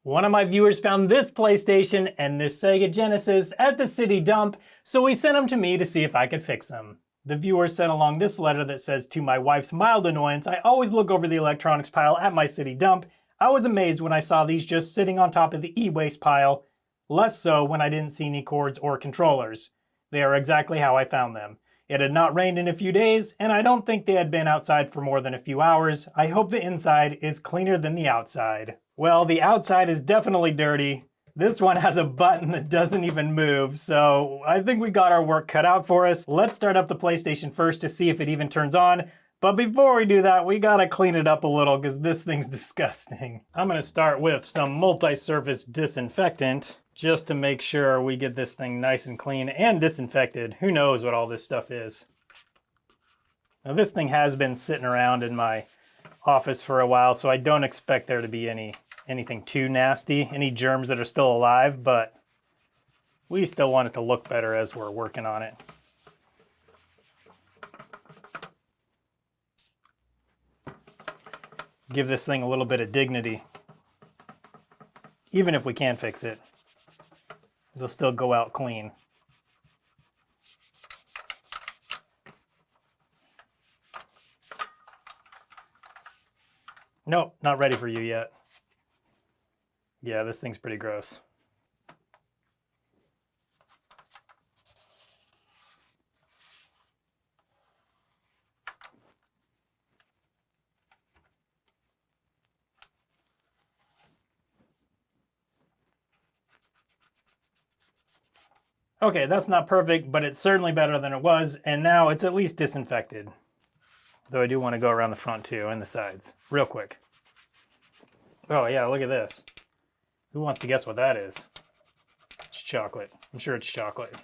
One of my viewers found this PlayStation and this Sega Genesis at the city dump, so he sent them to me to see if I could fix them. The viewer sent along this letter that says, "To my wife's mild annoyance, I always look over the electronics pile at my city dump. I was amazed when I saw these just sitting on top of the e-waste pile, less so when I didn't see any cords or controllers. They are exactly how I found them. It had not rained in a few days, and I don't think they had been outside for more than a few hours. I hope the inside is cleaner than the outside." Well, the outside is definitely dirty. This one has a button that doesn't even move, so I think we got our work cut out for us. Let's start up the PlayStation first to see if it even turns on. But before we do that, we gotta clean it up a little because this thing's disgusting. I'm gonna start with some multi-surface disinfectant just to make sure we get this thing nice and clean and disinfected. Who knows what all this stuff is. Now this thing has been sitting around in my office for a while, so I don't expect there to be anything too nasty, any germs that are still alive, but we still want it to look better as we're working on it. Give this thing a little bit of dignity. Even if we can't fix it, it'll still go out clean. Nope, not ready for you yet. Yeah, this thing's pretty gross. Okay, that's not perfect, but it's certainly better than it was, and now it's at least disinfected. Though I do want to go around the front too, and the sides, real quick. Oh yeah, look at this. Who wants to guess what that is? It's chocolate. I'm sure it's chocolate.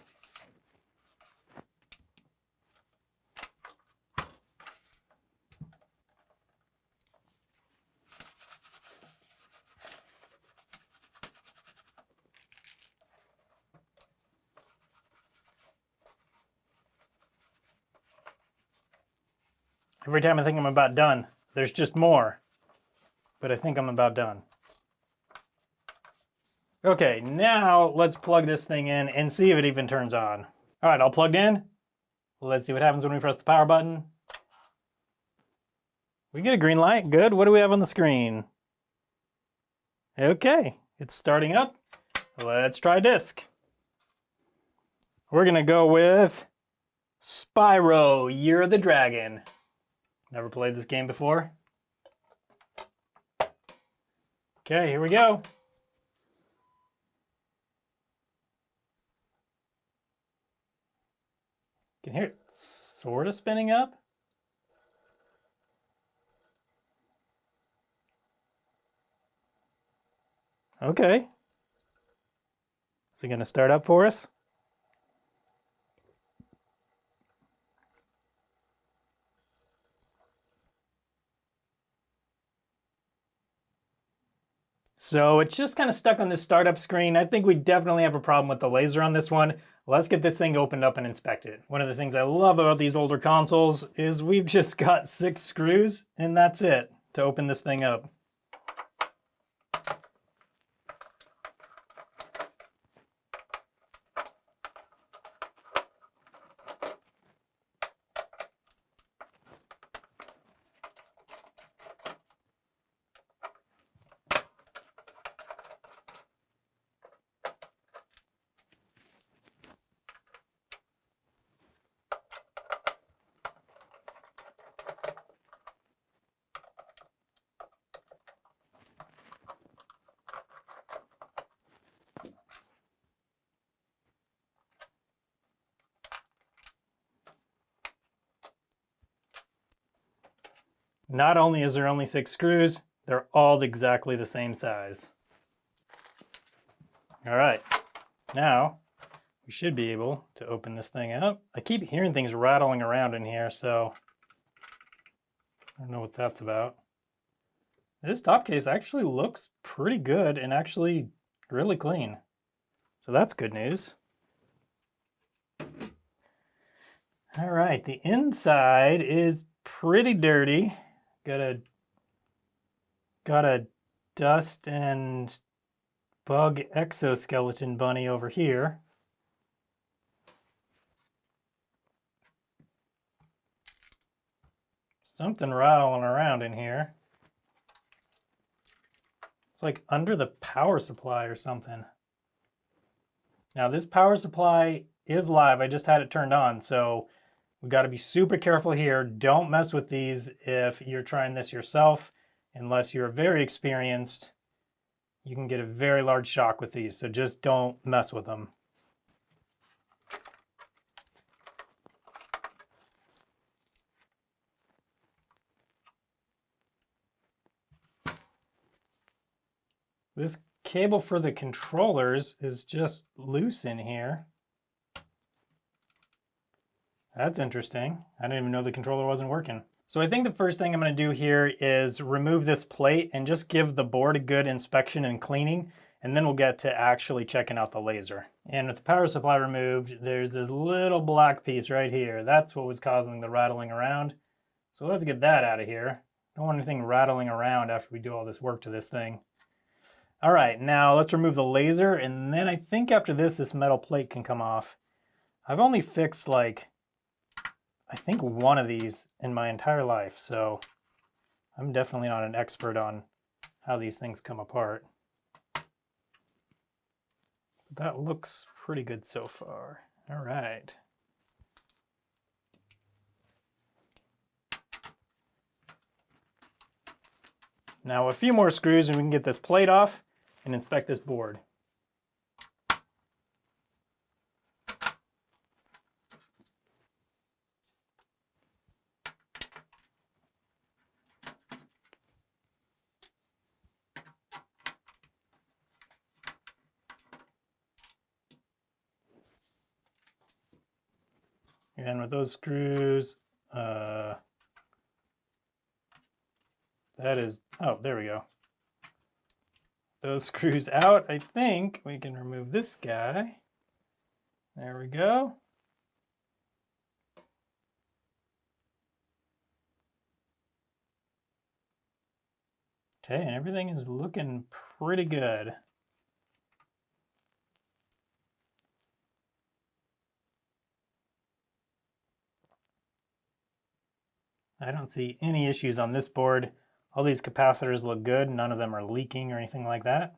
Every time I think I'm about done, there's just more. But I think I'm about done. Okay, now let's plug this thing in and see if it even turns on. All right, all plugged in. Let's see what happens when we press the power button. We get a green light, good. What do we have on the screen? Okay, it's starting up. Let's try disc. We're gonna go with Spyro, Year of the Dragon. Never played this game before. Okay, here we go. You can hear it sort of spinning up. Okay. Is it going to start up for us? So it's just kind of stuck on this startup screen. I think we definitely have a problem with the laser on this one. Let's get this thing opened up and inspect it. One of the things I love about these older consoles is we've just got 6 screws and that's it to open this thing up. Not only is there only 6 screws, they're all exactly the same size. All right, now we should be able to open this thing up. I keep hearing things rattling around in here, so I don't know what that's about. This top case actually looks pretty good and actually really clean. So that's good news. All right, the inside is pretty dirty. Got a dust and bug exoskeleton bunny over here. Something rattling around in here. It's like under the power supply or something. Now this power supply is live. I just had it turned on, so we've got to be super careful here. Don't mess with these if you're trying this yourself. Unless you're very experienced, you can get a very large shock with these, so just don't mess with them. This cable for the controllers is just loose in here. That's interesting. I didn't even know the controller wasn't working. So I think the first thing I'm going to do here is remove this plate and just give the board a good inspection and cleaning, and then we'll get to actually checking out the laser. And with the power supply removed, there's this little black piece right here. That's what was causing the rattling around. So let's get that out of here. Don't want anything rattling around after we do all this work to this thing. All right, now let's remove the laser, and then I think after this metal plate can come off. I've only fixed like, I think one of these in my entire life, so I'm definitely not an expert on how these things come apart. But that looks pretty good so far. All right. Now a few more screws and we can get this plate off and inspect this board. And with those screws, that is, oh, there we go. Those screws out, I think we can remove this guy. There we go. Okay, and everything is looking pretty good. I don't see any issues on this board. All these capacitors look good. None of them are leaking or anything like that.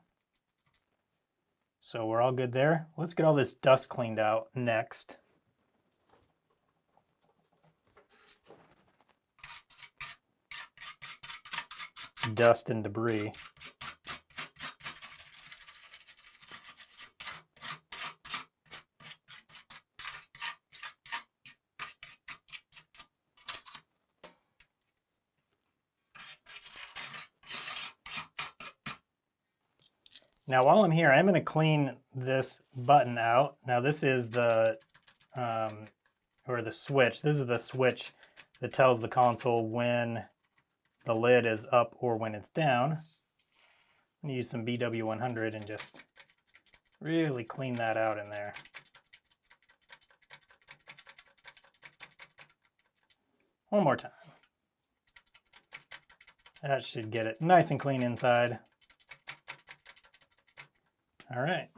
So we're all good there. Let's get all this dust cleaned out next. Dust and debris. Now while I'm here, I'm going to clean this button out. Now this is the, or the switch. This is the switch that tells the console when the lid is up or when it's down. I'm going to use some BW100 and just really clean that out in there. One more time. That should get it nice and clean inside. All right.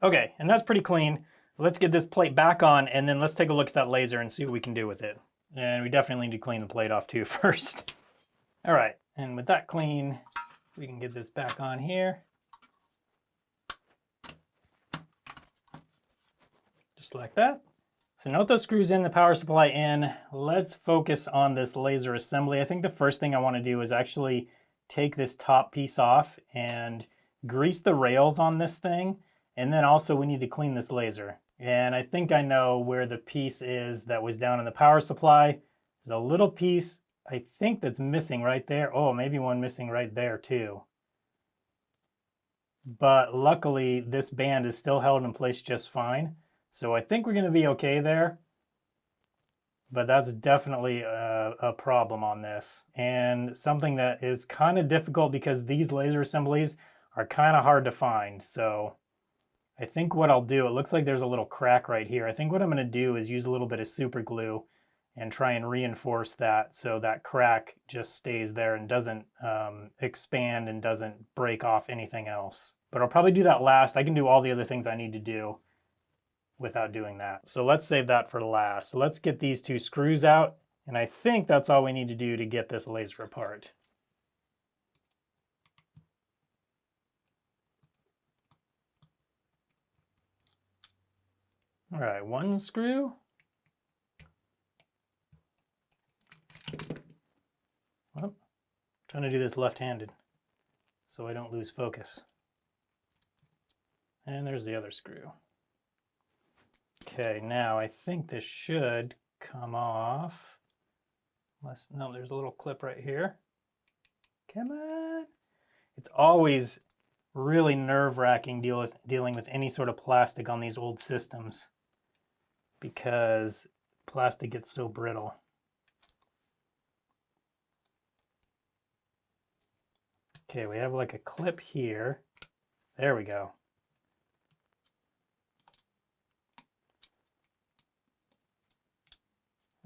Okay, and that's pretty clean. Let's get this plate back on and then let's take a look at that laser and see what we can do with it. And we definitely need to clean the plate off too first. All right, and with that clean, we can get this back on here. Just like that. So now with those screws in, the power supply in, let's focus on this laser assembly. I think the first thing I want to do is actually take this top piece off and grease the rails on this thing. And then also we need to clean this laser. And I think I know where the piece is that was down in the power supply. There's a little piece, I think, that's missing right there. Oh, maybe one missing right there too. But luckily this band is still held in place just fine. So I think we're going to be okay there. But that's definitely a problem on this. And something that is kind of difficult because these laser assemblies are kind of hard to find. So I think what I'll do, it looks like there's a little crack right here. I think what I'm going to do is use a little bit of super glue and try and reinforce that so that crack just stays there and doesn't expand and doesn't break off anything else. But I'll probably do that last. I can do all the other things I need to do without doing that. So let's save that for last. So let's get these two screws out, and I think that's all we need to do to get this laser apart. All right, one screw. Well, I'm trying to do this left-handed so I don't lose focus. And there's the other screw. Okay, now I think this should come off. Unless, no, there's a little clip right here. Come on. It's always really nerve-wracking dealing with any sort of plastic on these old systems because plastic gets so brittle. Okay, we have like a clip here. There we go.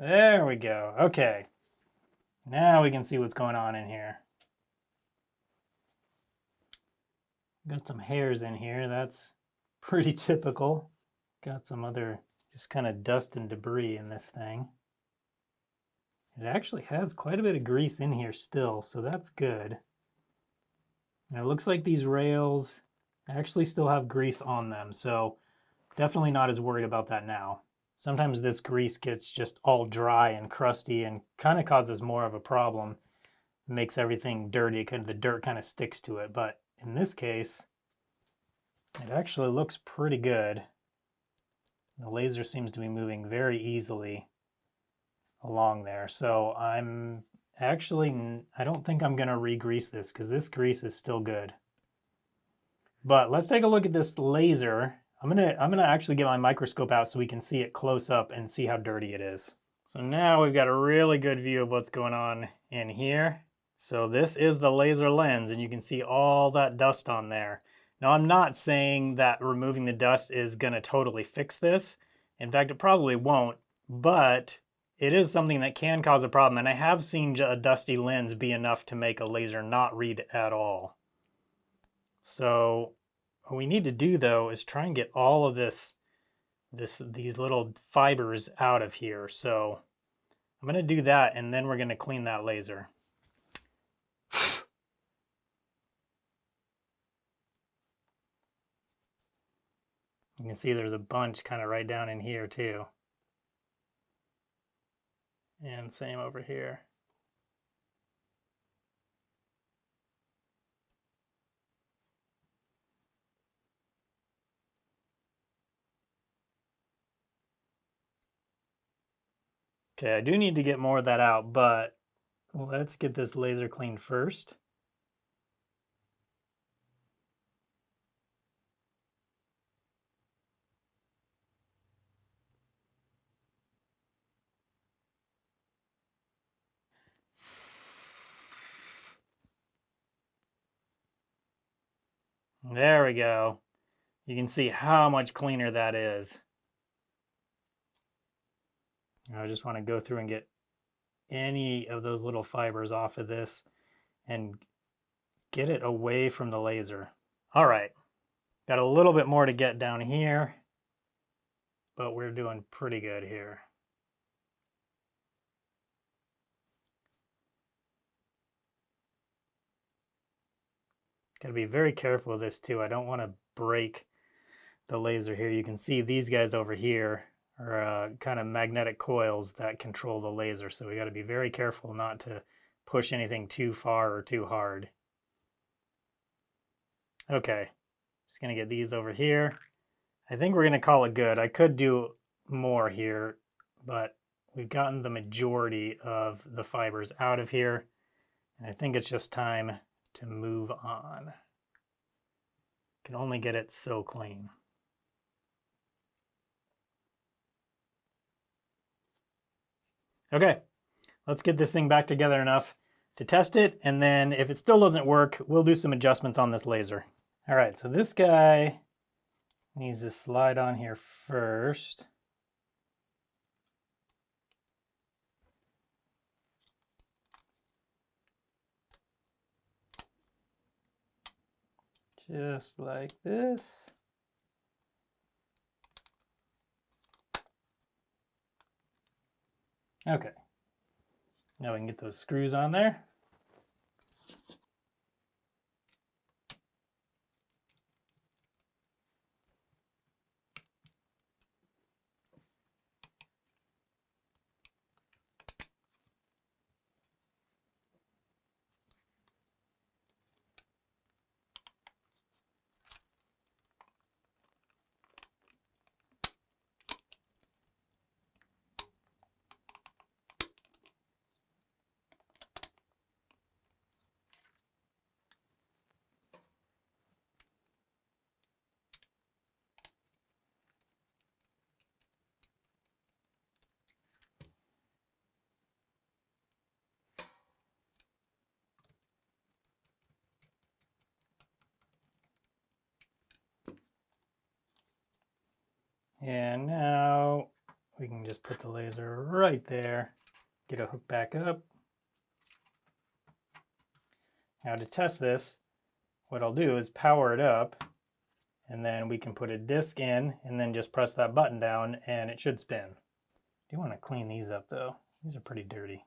There we go. Okay. Now we can see what's going on in here. Got some hairs in here. That's pretty typical. Got some other just kind of dust and debris in this thing. It actually has quite a bit of grease in here still, so that's good. And it looks like these rails actually still have grease on them, so definitely not as worried about that now. Sometimes this grease gets just all dry and crusty and kind of causes more of a problem. It makes everything dirty, because the dirt kind of sticks to it. But in this case, it actually looks pretty good. The laser seems to be moving very easily along there. So I don't think I'm gonna re-grease this because this grease is still good. But let's take a look at this laser. I'm gonna actually get my microscope out so we can see it close up and see how dirty it is. So now we've got a really good view of what's going on in here. So this is the laser lens, and you can see all that dust on there. Now I'm not saying that removing the dust is gonna totally fix this. In fact, it probably won't, but it is something that can cause a problem, and I have seen a dusty lens be enough to make a laser not read at all. So what we need to do though is try and get all of these little fibers out of here. So I'm gonna do that, and then we're gonna clean that laser. You can see there's a bunch kind of right down in here too. And same over here. Okay, I do need to get more of that out, but let's get this laser cleaned first. There we go. You can see how much cleaner that is. I just want to go through and get any of those little fibers off of this and get it away from the laser. All right, got a little bit more to get down here, but we're doing pretty good here. Got to be very careful with this too. I don't want to break the laser here. You can see these guys over here are kind of magnetic coils that control the laser. So we got to be very careful not to push anything too far or too hard. Okay, just gonna get these over here. I think we're gonna call it good. I could do more here, but we've gotten the majority of the fibers out of here. And I think it's just time to move on. Can only get it so clean. Okay, let's get this thing back together enough to test it, and then if it still doesn't work, we'll do some adjustments on this laser. All right, so this guy needs to slide on here first. Just like this. Okay, now we can get those screws on there. And now we can just put the laser right there, get a hook back up. Now to test this, what I'll do is power it up, and then we can put a disc in and then just press that button down and it should spin. I do want to clean these up though. These are pretty dirty.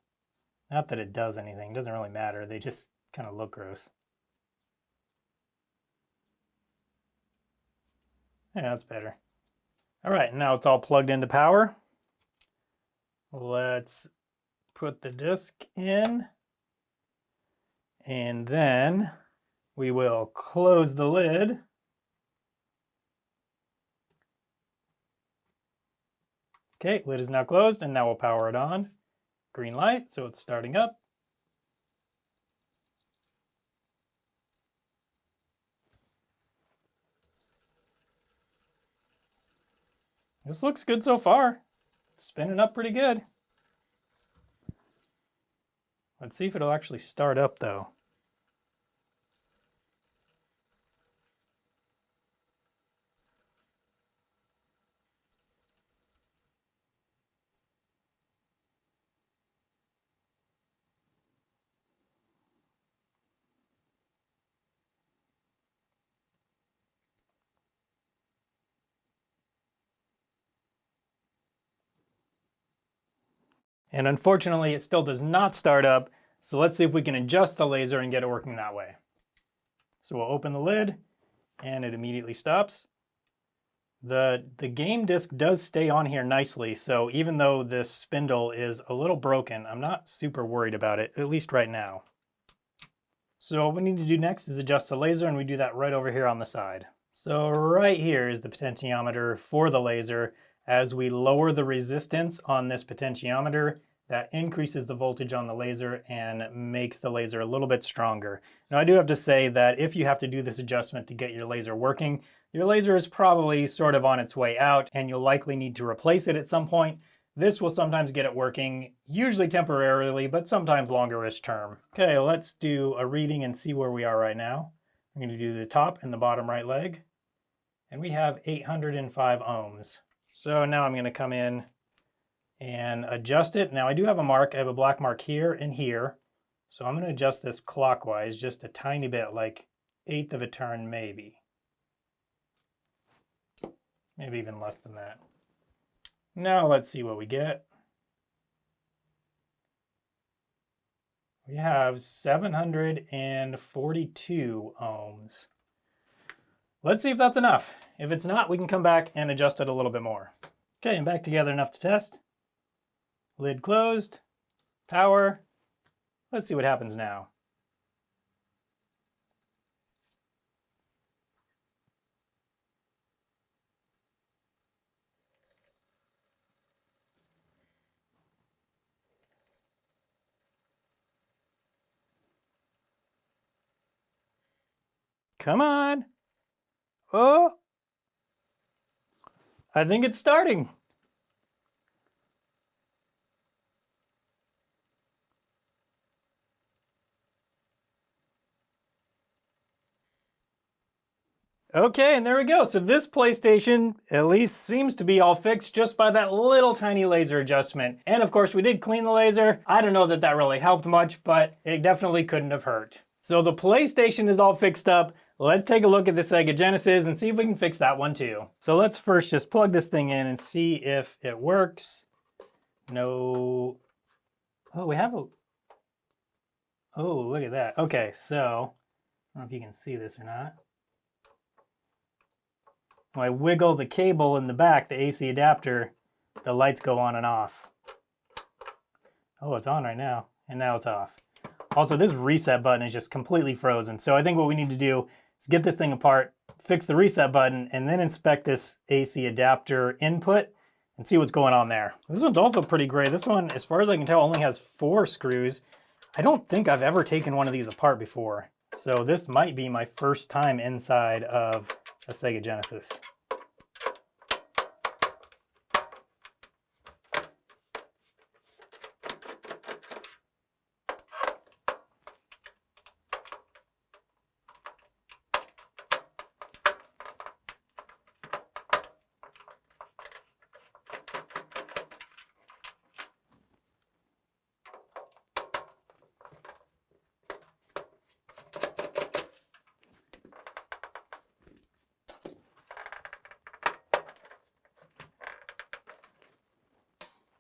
Not that it does anything, it doesn't really matter. They just kind of look gross. Yeah, that's better. All right, now it's all plugged into power. Let's put the disc in, and then we will close the lid. Okay, lid is now closed, and now we'll power it on. Green light, so it's starting up. This looks good so far. It's spinning up pretty good. Let's see if it'll actually start up though. And unfortunately, it still does not start up. So let's see if we can adjust the laser and get it working that way. So we'll open the lid and it immediately stops. The game disc does stay on here nicely. So even though this spindle is a little broken, I'm not super worried about it, at least right now. So what we need to do next is adjust the laser, and we do that right over here on the side. So right here is the potentiometer for the laser. As we lower the resistance on this potentiometer, that increases the voltage on the laser and makes the laser a little bit stronger. Now I do have to say that if you have to do this adjustment to get your laser working, your laser is probably sort of on its way out and you'll likely need to replace it at some point. This will sometimes get it working, usually temporarily, but sometimes longer-ish term. Okay, let's do a reading and see where we are right now. I'm going to do the top and the bottom right leg, and we have 805 ohms. So now I'm going to come in and adjust it. Now I do have a mark. I have a black mark here and here. So I'm going to adjust this clockwise just a tiny bit, like 1/8 of a turn maybe. Maybe even less than that. Now let's see what we get. We have 742 ohms. Let's see if that's enough. If it's not, we can come back and adjust it a little bit more. Okay, I'm back together enough to test. Lid closed, power. Let's see what happens now. Come on. Oh, I think it's starting. Okay, and there we go. So this PlayStation at least seems to be all fixed just by that little tiny laser adjustment. And of course we did clean the laser. I don't know that that really helped much, but it definitely couldn't have hurt. So the PlayStation is all fixed up. Let's take a look at the Sega Genesis and see if we can fix that one too. So let's first just plug this thing in and see if it works. No. Oh, we have a... Oh, look at that. Okay, so I don't know if you can see this or not. When I wiggle the cable in the back, the AC adapter, the lights go on and off. Oh, it's on right now, and now it's off. Also, this reset button is just completely frozen. So I think what we need to do is get this thing apart, fix the reset button, and then inspect this AC adapter input and see what's going on there. This one's also pretty great. This one, as far as I can tell, only has 4 screws. I don't think I've ever taken one of these apart before. So this might be my first time inside of a Sega Genesis.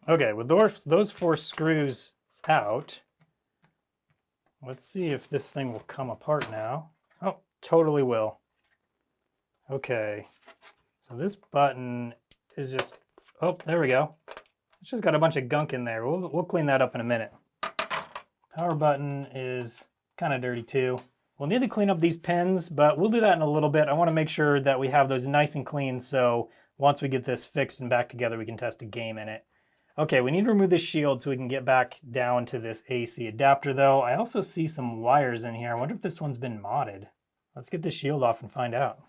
Okay, with those 4 screws out, let's see if this thing will come apart now. Oh, totally will. Okay, so this button is just, oh, there we go. It's just got a bunch of gunk in there. We'll clean that up in a minute. Power button is kind of dirty too. We'll need to clean up these pins, but we'll do that in a little bit. I want to make sure that we have those nice and clean, so once we get this fixed and back together, we can test a game in it. Okay, we need to remove this shield so we can get back down to this AC adapter though. I also see some wires in here. I wonder if this one's been modded. Let's get the shield off and find out.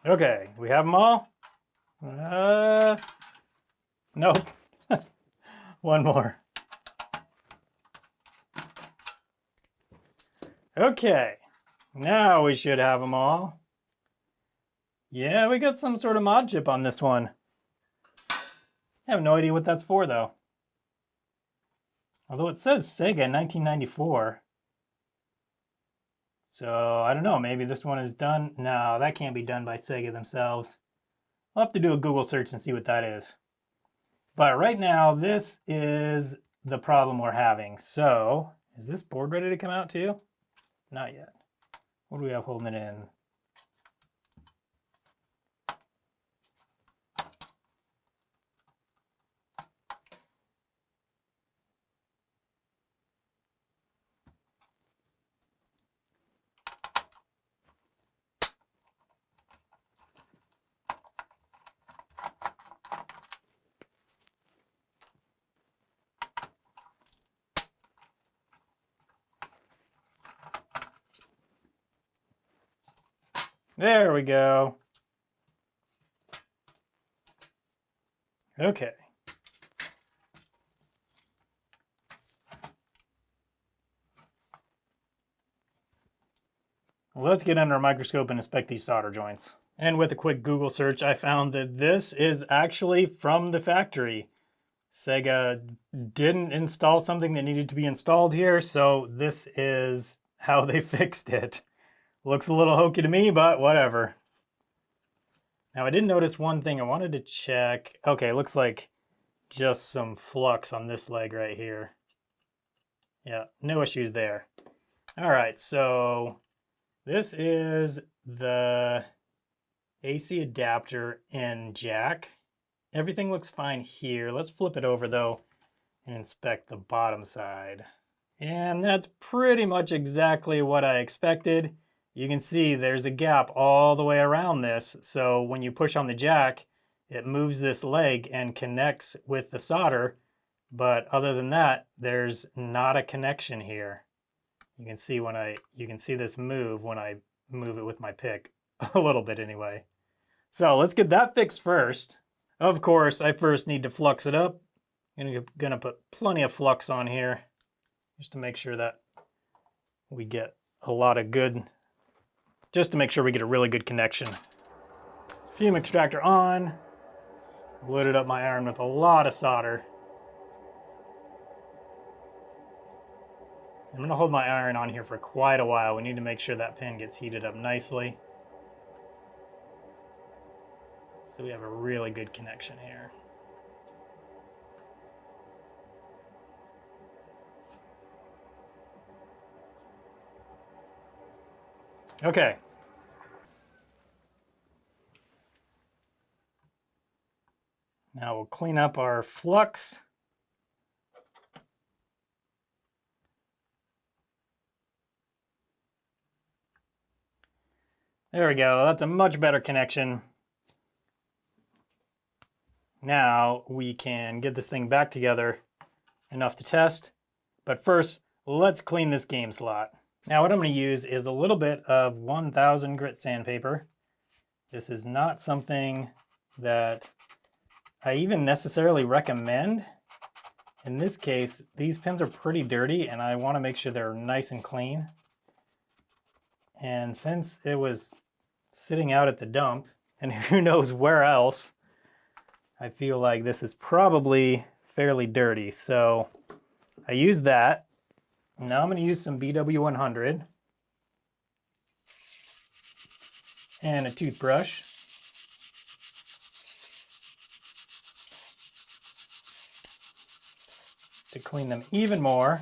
Okay, we have them all? Nope. One more. Okay, now we should have them all. Yeah, we got some sort of mod chip on this one. I have no idea what that's for though. Although it says Sega 1994. So, I don't know, maybe this one is done. No, that can't be done by Sega themselves. I'll have to do a Google search and see what that is. But right now, this is the problem we're having. So, is this board ready to come out too? Not yet. What do we have holding it in? There we go. Okay. Let's get under a microscope and inspect these solder joints. And with a quick Google search, I found that this is actually from the factory. Sega didn't install something that needed to be installed here, so this is how they fixed it. Looks a little hokey to me, but whatever. Now I did notice one thing I wanted to check. Okay, looks like just some flux on this leg right here. Yeah, no issues there. All right, so this is the AC adapter and jack. Everything looks fine here. Let's flip it over though and inspect the bottom side. And that's pretty much exactly what I expected. You can see there's a gap all the way around this. So when you push on the jack, it moves this leg and connects with the solder. But other than that, there's not a connection here. You can see this move when I move it with my pick, a little bit anyway. So let's get that fixed first. Of course, I first need to flux it up. I'm gonna put plenty of flux on here just to make sure that we get a lot of good, just to make sure we get a really good connection. Fume extractor on. Loaded up my iron with a lot of solder. I'm gonna hold my iron on here for quite a while. We need to make sure that pin gets heated up nicely, so we have a really good connection here. Okay. Now we'll clean up our flux. There we go, that's a much better connection. Now we can get this thing back together enough to test. But first, let's clean this game slot. Now what I'm going to use is a little bit of 1000 grit sandpaper. This is not something that I even necessarily recommend. In this case, these pins are pretty dirty and I want to make sure they're nice and clean. And since it was sitting out at the dump, and who knows where else, I feel like this is probably fairly dirty. So I used that. Now I'm going to use some BW100 and a toothbrush. To clean them even more.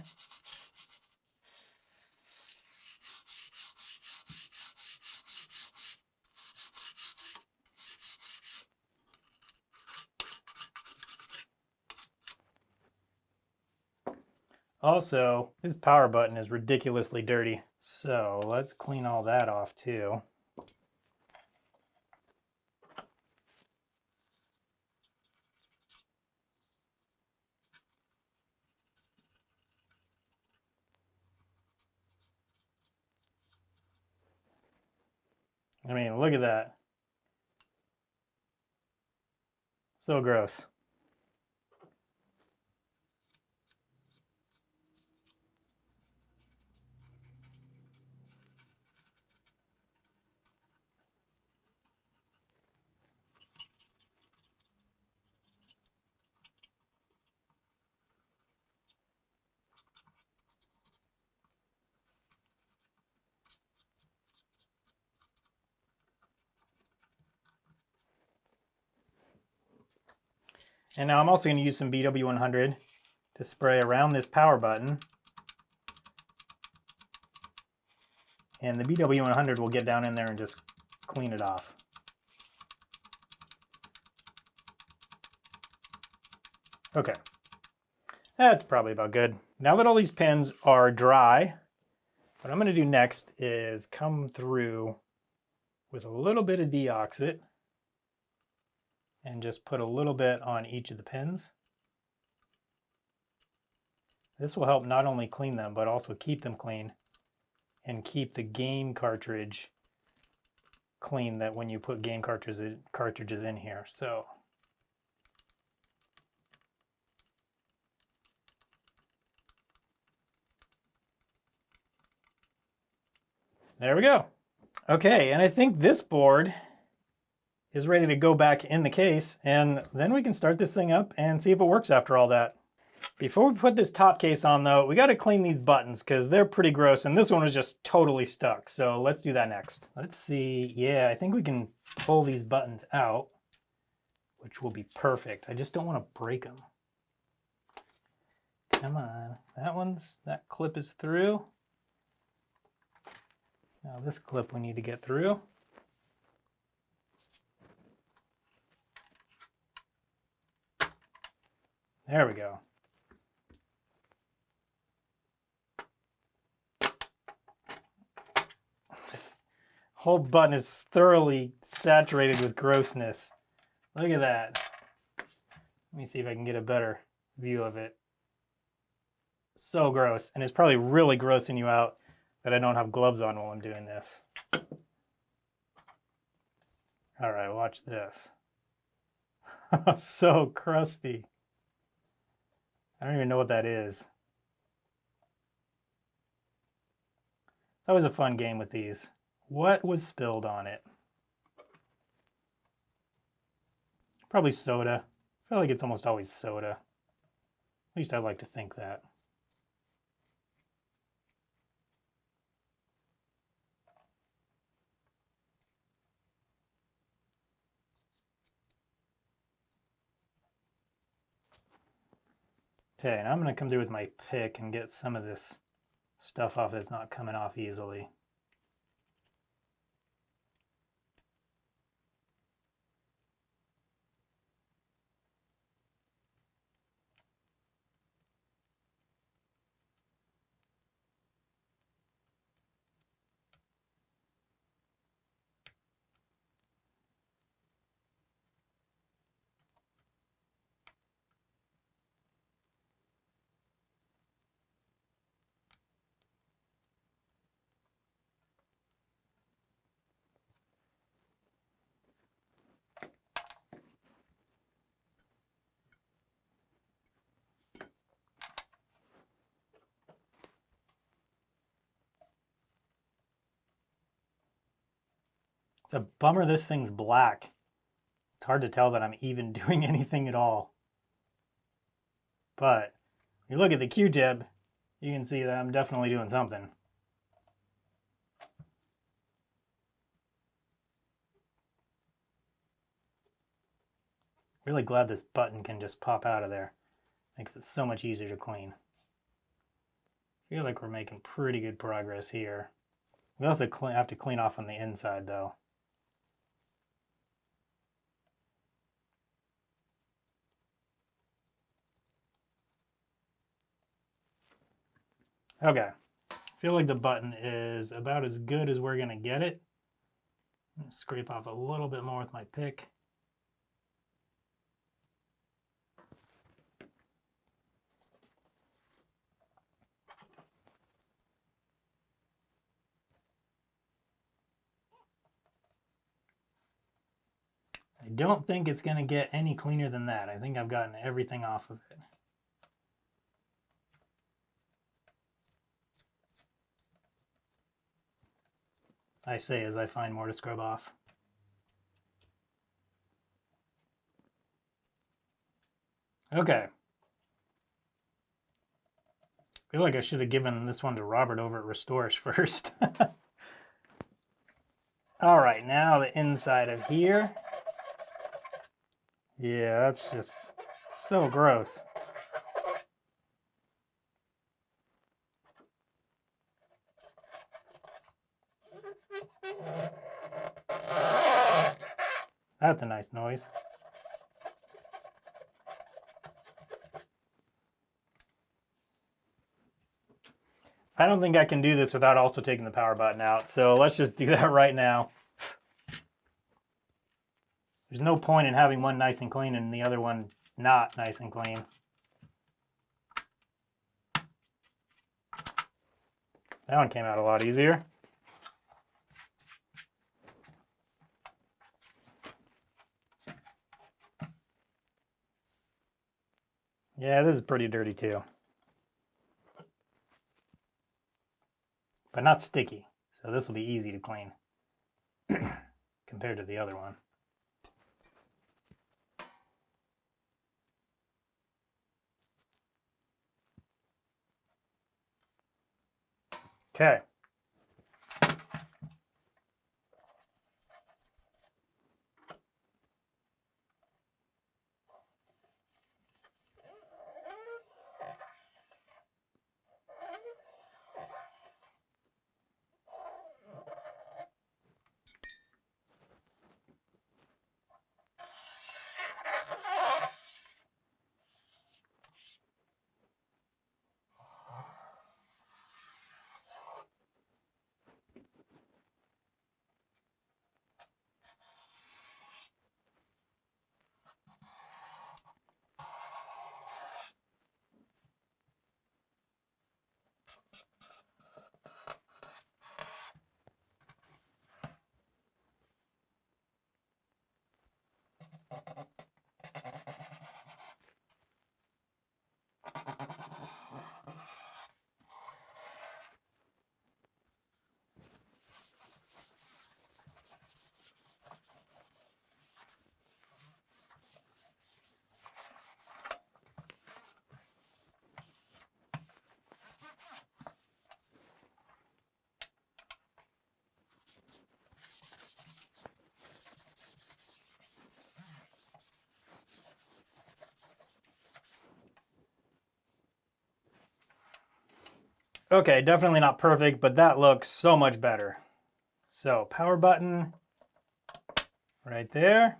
Also, this power button is ridiculously dirty. So let's clean all that off too. I mean, look at that. So gross. And now I'm also going to use some BW100 to spray around this power button. And the BW100 will get down in there and just clean it off. Okay, that's probably about good. Now that all these pins are dry, what I'm going to do next is come through with a little bit of deoxit and just put a little bit on each of the pins. This will help not only clean them, but also keep them clean and keep the game cartridge clean, that when you put game cartridges in here. So there we go. Okay, and I think this board is ready to go back in the case, and then we can start this thing up and see if it works after all that. Before we put this top case on though, we got to clean these buttons because they're pretty gross, and this one was just totally stuck. So let's do that next. Let's see. Yeah, I think we can pull these buttons out, which will be perfect. I just don't want to break them. Come on. That clip is through. Now this clip we need to get through. There we go. Whole button is thoroughly saturated with grossness. Look at that. Let me see if I can get a better view of it. So gross. And it's probably really grossing you out that I don't have gloves on while I'm doing this. All right, watch this. So crusty. I don't even know what that is. That was a fun game with these. What was spilled on it? Probably soda. I feel like it's almost always soda. At least I like to think that. Okay, now I'm going to come through with my pick and get some of this stuff off that's not coming off easily. It's a bummer this thing's black. It's hard to tell that I'm even doing anything at all. But if you look at the Q-tip, you can see that I'm definitely doing something. Really glad this button can just pop out of there. Makes it so much easier to clean. I feel like we're making pretty good progress here. We also have to clean off on the inside though. Okay, I feel like the button is about as good as we're gonna get it. I'm gonna scrape off a little bit more with my pick. I don't think it's gonna get any cleaner than that. I think I've gotten everything off of it. I say as I find more to scrub off. Okay. I feel like I should have given this one to Robert over at Restores first. All right, now the inside of here. Yeah, that's just so gross. That's a nice noise. I don't think I can do this without also taking the power button out, so let's just do that right now. There's no point in having one nice and clean and the other one not nice and clean. That one came out a lot easier. Yeah, this is pretty dirty too. But not sticky, so this will be easy to clean compared to the other one. Okay. Okay, definitely not perfect, but that looks so much better. So power button right there.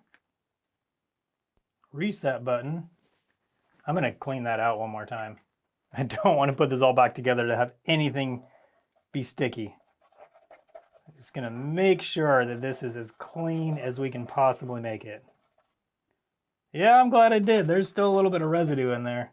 Reset button. I'm gonna clean that out one more time. I don't want to put this all back together to have anything be sticky. I'm just gonna make sure that this is as clean as we can possibly make it. Yeah, I'm glad I did. There's still a little bit of residue in there.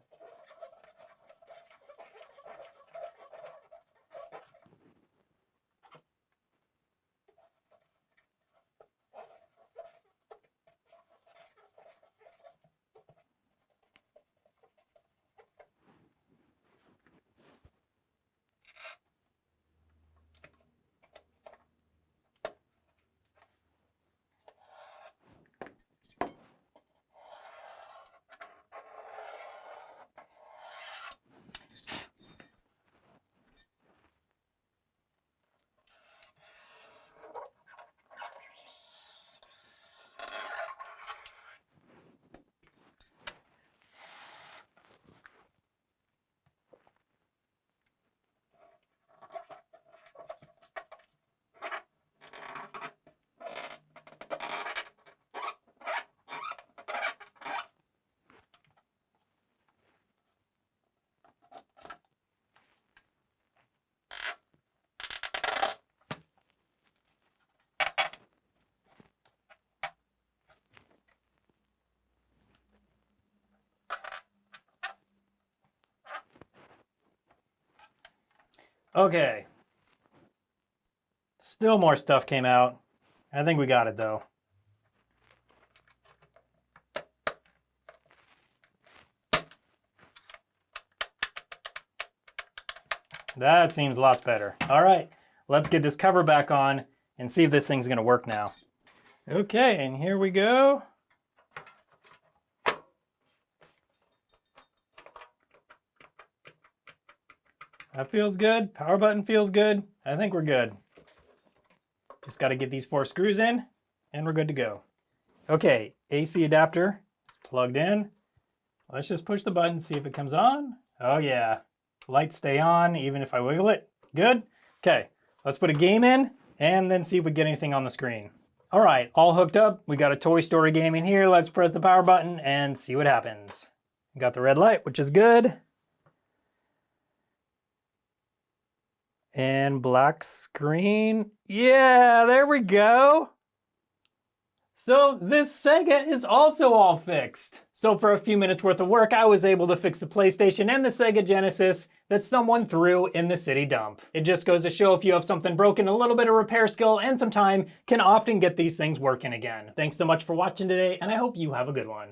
Okay. Still more stuff came out. I think we got it though. That seems lots better. All right, let's get this cover back on and see if this thing's gonna work now. Okay, and here we go. That feels good. Power button feels good. I think we're good. Just got to get these 4 screws in and we're good to go. Okay, AC adapter is plugged in. Let's just push the button, see if it comes on. Oh yeah, lights stay on even if I wiggle it. Good. Okay, let's put a game in and then see if we get anything on the screen. All right, all hooked up. We got a Toy Story game in here. Let's press the power button and see what happens. Got the red light, which is good. And black screen. Yeah, there we go. So this Sega is also all fixed. So for a few minutes worth of work, I was able to fix the PlayStation and the Sega Genesis that someone threw in the city dump. It just goes to show if you have something broken, a little bit of repair skill and some time can often get these things working again. Thanks so much for watching today, and I hope you have a good one.